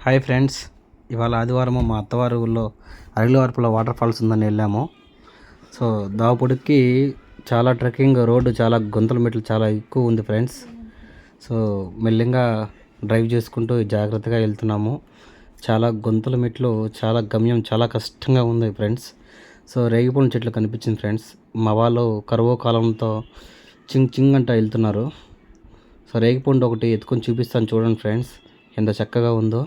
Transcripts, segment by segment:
Hi friends, ఇవాళ ఆదివారం మా అత్తవారి ఊళ్ళో అరగిలవారిపల్లి వాటర్ ఫాల్స్ ఉందని వెళ్ళాము. సో దావపుడికి చాలా ట్రెక్కింగ్ రోడ్డు, చాలా గుంతల మెట్లు చాలా ఎక్కువ ఉంది ఫ్రెండ్స్. సో మెల్లిగా డ్రైవ్ చేసుకుంటూ జాగ్రత్తగా వెళ్తున్నాము. చాలా గుంతల మెట్లు, చాలా గమ్యం చాలా కష్టంగా ఉంది ఫ్రెండ్స్. సో రేగిపండు చెట్లు కనిపించింది ఫ్రెండ్స్. మా వాళ్ళు కరువు కాలంతో చింగ్ చింగ్ అంట వెళ్తున్నారు. సో రేగిపండు ఒకటి ఎత్తుకొని చూపిస్తాను చూడండి ఫ్రెండ్స్, ఎంత చక్కగా ఉందో.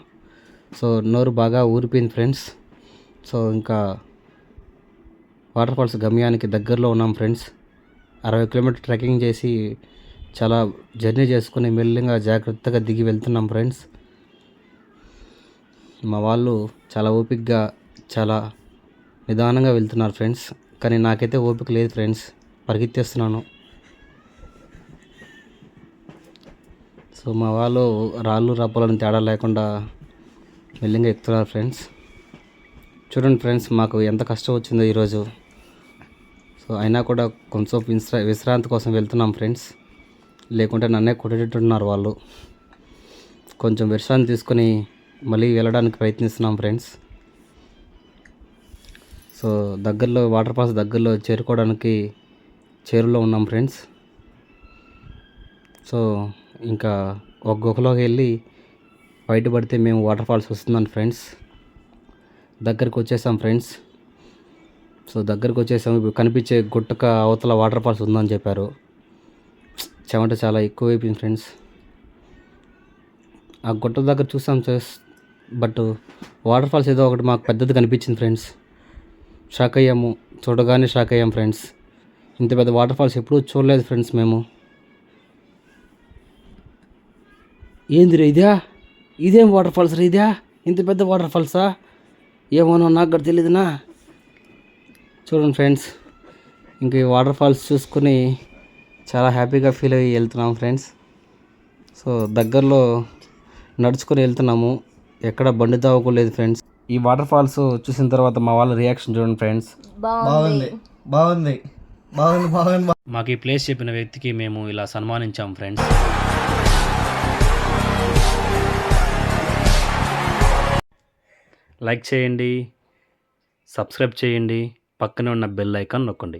సో నోరు బాగా ఊరిపోయింది ఫ్రెండ్స్. సో ఇంకా వాటర్ ఫాల్స్ గమ్యానికి దగ్గరలో ఉన్నాం ఫ్రెండ్స్. 60 కిలోమీటర్ ట్రెక్కింగ్ చేసి చాలా జర్నీ చేసుకుని మెల్లిగా జాగ్రత్తగా దిగి వెళ్తున్నాం ఫ్రెండ్స్. మా వాళ్ళు చాలా ఓపికగా చాలా నిదానంగా వెళ్తున్నారు ఫ్రెండ్స్. కానీ నాకైతే ఓపిక లేదు ఫ్రెండ్స్, పరిగెత్తేస్తున్నాను. సో మా వాళ్ళు రాళ్ళు రప్పలను తేడా లేకుండా మెల్లిగా ఎక్కుతున్నారు ఫ్రెండ్స్. చూడండి ఫ్రెండ్స్, మాకు ఎంత కష్టం వచ్చిందో ఈరోజు. సో అయినా కూడా కొంచెం విశ్రాంతి కోసం వెళ్తున్నాం ఫ్రెండ్స్. లేకుంటే నన్నే కొట్టేటట్టున్నారు వాళ్ళు. కొంచెం విశ్రాంతి తీసుకొని మళ్ళీ వెళ్ళడానికి ప్రయత్నిస్తున్నాం ఫ్రెండ్స్. సో దగ్గరలో వాటర్ ఫాల్స్ దగ్గరలో చేరుకోవడానికి చేరులో ఉన్నాం ఫ్రెండ్స్. సో ఇంకా ఒక గుహలోకి వెళ్ళి బయటపడితే మేము వాటర్ ఫాల్స్ వస్తుందని ఫ్రెండ్స్. దగ్గరికి వచ్చేసాం ఫ్రెండ్స్. సో దగ్గరికి వచ్చేసాము. ఇప్పుడు కనిపించే గుట్టక అవతల వాటర్ ఫాల్స్ ఉందని చెప్పారు. చెమట చాలా ఎక్కువైపోయింది ఫ్రెండ్స్. ఆ గుట్ట దగ్గర చూసాం బట్ వాటర్ ఫాల్స్ ఏదో ఒకటి మాకు పెద్దది కనిపించింది ఫ్రెండ్స్. షాక్ అయ్యాము, చూడగానే షాక్ అయ్యాం ఫ్రెండ్స్. ఇంత పెద్ద వాటర్ ఫాల్స్ ఎప్పుడూ చూడలేదు ఫ్రెండ్స్ మేము. ఏందిరా ఇదేం వాటర్ ఫాల్స్ రా? ఇదా ఇంత పెద్ద వాటర్ ఫాల్సా? ఏమోనో నాకు కూడా తెలియదునా. చూడండి ఫ్రెండ్స్, ఇంక ఈ వాటర్ ఫాల్స్ చూసుకుని చాలా హ్యాపీగా ఫీల్ అయ్యి వెళ్తున్నాము ఫ్రెండ్స్. సో దగ్గరలో నడుచుకొని వెళ్తున్నాము, ఎక్కడ బండి తావకోలేదు ఫ్రెండ్స్. ఈ వాటర్ ఫాల్స్ చూసిన తర్వాత మా వాళ్ళ రియాక్షన్ చూడండి ఫ్రెండ్స్. బాగుంది. మాకు ఈ ప్లేస్ చెప్పిన వ్యక్తికి మేము ఇలా సన్మానించాం ఫ్రెండ్స్. లైక్ చేయండి, సబ్స్క్రైబ్ చేయండి, పక్కనే ఉన్న బెల్ ఐకాన్ నొక్కండి.